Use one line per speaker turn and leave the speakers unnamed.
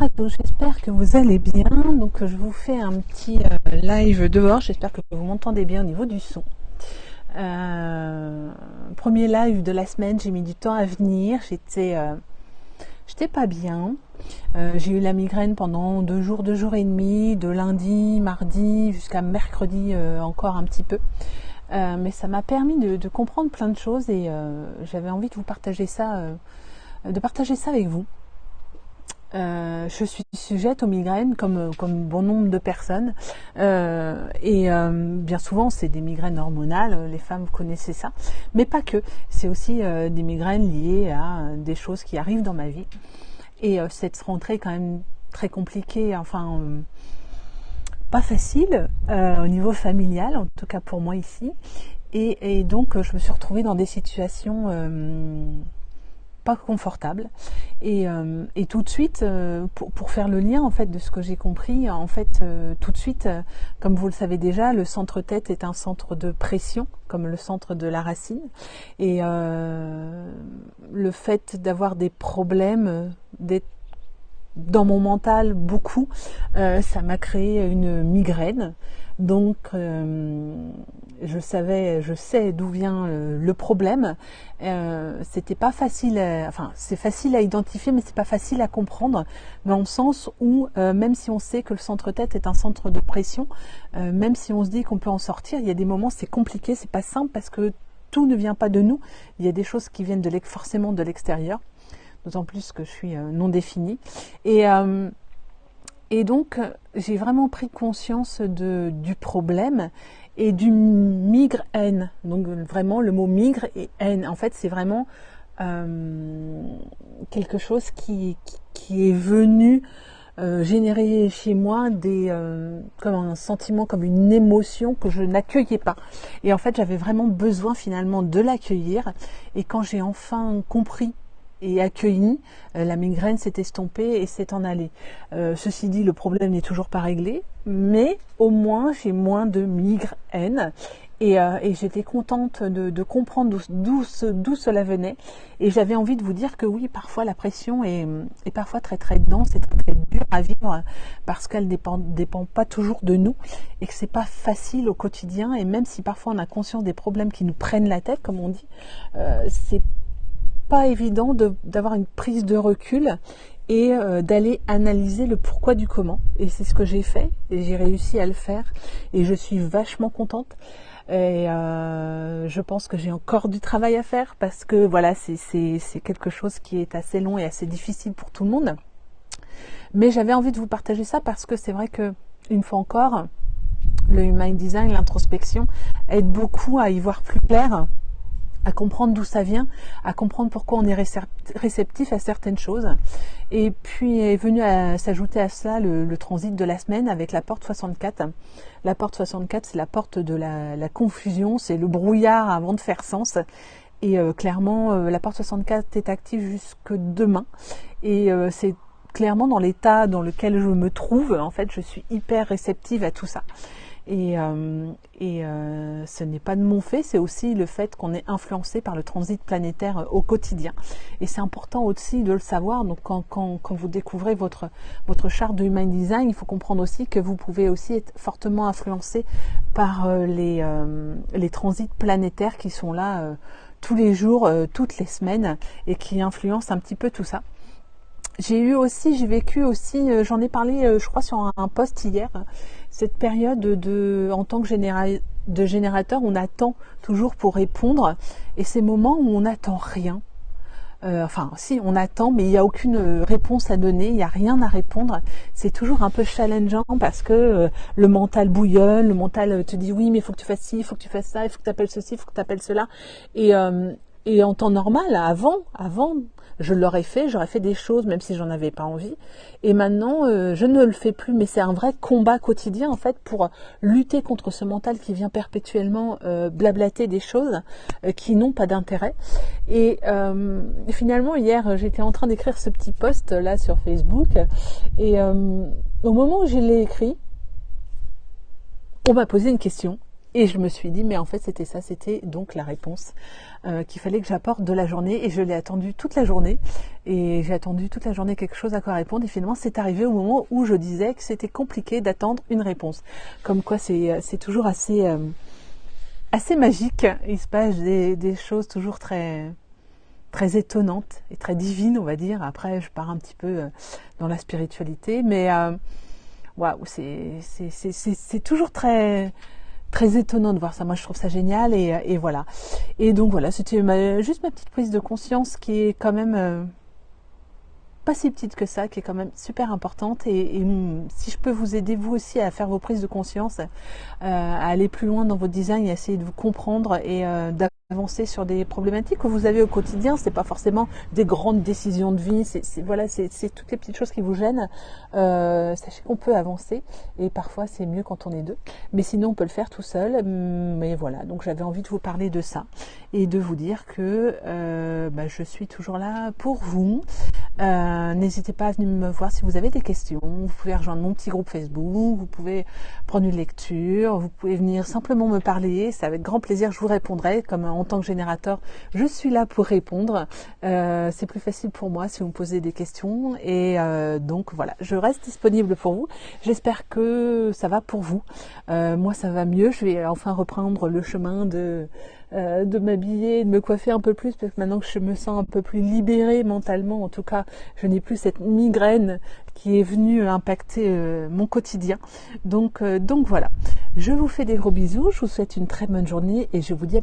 à tous, j'espère que vous allez bien. Donc je vous fais un petit live dehors, j'espère que vous m'entendez bien au niveau du son. Premier live de la semaine, j'ai mis du temps à venir, j'étais pas bien. J'ai eu la migraine pendant 2 jours et demi, de lundi, mardi jusqu'à mercredi encore un petit peu. Mais ça m'a permis de comprendre plein de choses et j'avais envie de vous partager ça, avec vous. Je suis sujette aux migraines comme bon nombre de personnes bien souvent c'est des migraines hormonales, les femmes vous connaissez ça, mais pas que, c'est aussi des migraines liées à des choses qui arrivent dans ma vie et cette rentrée est quand même très compliquée, enfin pas facile au niveau familial, en tout cas pour moi ici, et donc je me suis retrouvée dans des situations pas confortable et tout de suite pour faire le lien en fait de ce que j'ai compris en fait tout de suite comme vous le savez déjà, le centre tête est un centre de pression comme le centre de la racine et le fait d'avoir des problèmes d'être dans mon mental beaucoup, ça m'a créé une migraine. Donc je sais d'où vient le problème. C'était pas facile, enfin c'est facile à identifier, mais c'est pas facile à comprendre, dans le sens où même si on sait que le centre tête est un centre de pression, même si on se dit qu'on peut en sortir, il y a des moments c'est compliqué, c'est pas simple parce que tout ne vient pas de nous. Il y a des choses qui viennent forcément de l'extérieur. D'autant plus que je suis non définie. Et donc, j'ai vraiment pris conscience du problème et du migraine. Donc, vraiment, le mot migre et haine. En fait, c'est vraiment quelque chose qui est venu générer chez moi comme un sentiment, comme une émotion que je n'accueillais pas. Et en fait, j'avais vraiment besoin finalement de l'accueillir. Et quand j'ai enfin compris et accueilli, la migraine s'est estompée et s'est en allée. Ceci dit, le problème n'est toujours pas réglé, mais au moins j'ai moins de migraine et j'étais contente de comprendre d'où cela venait et j'avais envie de vous dire que oui, parfois la pression est parfois très très dense et très très dure à vivre parce qu'elle dépend pas toujours de nous et que c'est pas facile au quotidien, et même si parfois on a conscience des problèmes qui nous prennent la tête, comme on dit, c'est pas évident d'avoir une prise de recul et d'aller analyser le pourquoi du comment. Et c'est ce que j'ai fait et j'ai réussi à le faire et je suis vachement contente. Et je pense que j'ai encore du travail à faire parce que voilà, c'est quelque chose qui est assez long et assez difficile pour tout le monde. Mais j'avais envie de vous partager ça parce que c'est vrai que, une fois encore, le Human Design, l'introspection, aide beaucoup à y voir plus clair, à comprendre d'où ça vient, à comprendre pourquoi on est réceptif à certaines choses. Et puis est venu à s'ajouter à cela le transit de la semaine avec la porte 64. La porte 64, c'est la porte de la confusion, c'est le brouillard avant de faire sens. Et clairement, la porte 64 est active jusque demain. Et c'est clairement dans l'état dans lequel je me trouve. En fait, je suis hyper réceptive à tout ça. Et ce n'est pas de mon fait, c'est aussi le fait qu'on est influencé par le transit planétaire au quotidien. Et c'est important aussi de le savoir. Donc quand vous découvrez votre charte de Human Design, il faut comprendre aussi que vous pouvez aussi être fortement influencé par les transits planétaires qui sont là tous les jours, toutes les semaines, et qui influencent un petit peu tout ça. J'ai vécu aussi, j'en ai parlé, je crois, sur un post hier, cette période en tant que générateur, on attend toujours pour répondre, et ces moments où on n'attend rien. Enfin, si, on attend, mais il n'y a aucune réponse à donner, il n'y a rien à répondre. C'est toujours un peu challengeant parce que le mental bouillonne, le mental te dit oui, mais il faut que tu fasses ci, il faut que tu fasses ça, il faut que tu appelles ceci, il faut que tu appelles cela. Et en temps normal, avant, je l'aurais fait, j'aurais fait des choses même si j'en avais pas envie. Et maintenant, je ne le fais plus, mais c'est un vrai combat quotidien en fait pour lutter contre ce mental qui vient perpétuellement blablater des choses qui n'ont pas d'intérêt. Et finalement, hier, j'étais en train d'écrire ce petit post là sur Facebook, et au moment où je l'ai écrit, on m'a posé une question. Et je me suis dit, mais en fait c'était ça, c'était donc la réponse qu'il fallait que j'apporte de la journée, et je l'ai attendu toute la journée, et j'ai attendu toute la journée quelque chose à quoi répondre, et finalement c'est arrivé au moment où je disais que c'était compliqué d'attendre une réponse. Comme quoi c'est toujours assez magique, il se passe des choses toujours très étonnantes et très divines, on va dire. Après je pars un petit peu dans la spiritualité, mais waouh, c'est toujours très étonnant de voir ça. Moi je trouve ça génial, et voilà. Et donc voilà, c'était juste ma petite prise de conscience, qui est quand même pas si petite que ça, qui est quand même super importante, et si je peux vous aider vous aussi à faire vos prises de conscience, à aller plus loin dans votre design, et à essayer de vous comprendre, et d'avancer sur des problématiques que vous avez au quotidien. C'est pas forcément des grandes décisions de vie, c'est toutes les petites choses qui vous gênent. Sachez qu'on peut avancer, et parfois c'est mieux quand on est deux, mais sinon on peut le faire tout seul. Mais voilà, donc j'avais envie de vous parler de ça, et de vous dire que je suis toujours là pour vous. N'hésitez pas à venir me voir si vous avez des questions. Vous pouvez rejoindre mon petit groupe Facebook, vous pouvez prendre une lecture, vous pouvez venir simplement me parler, c'est avec grand plaisir je vous répondrai. Comme en tant que générateur, je suis là pour répondre. C'est plus facile pour moi si vous me posez des questions, et donc voilà, je reste disponible pour vous. J'espère que ça va pour vous. Moi ça va mieux, je vais enfin reprendre le chemin de m'habiller, de me coiffer un peu plus, parce que maintenant que je me sens un peu plus libérée mentalement, en tout cas, je n'ai plus cette migraine qui est venue impacter mon quotidien. Donc voilà. Je vous fais des gros bisous, je vous souhaite une très bonne journée, et je vous dis à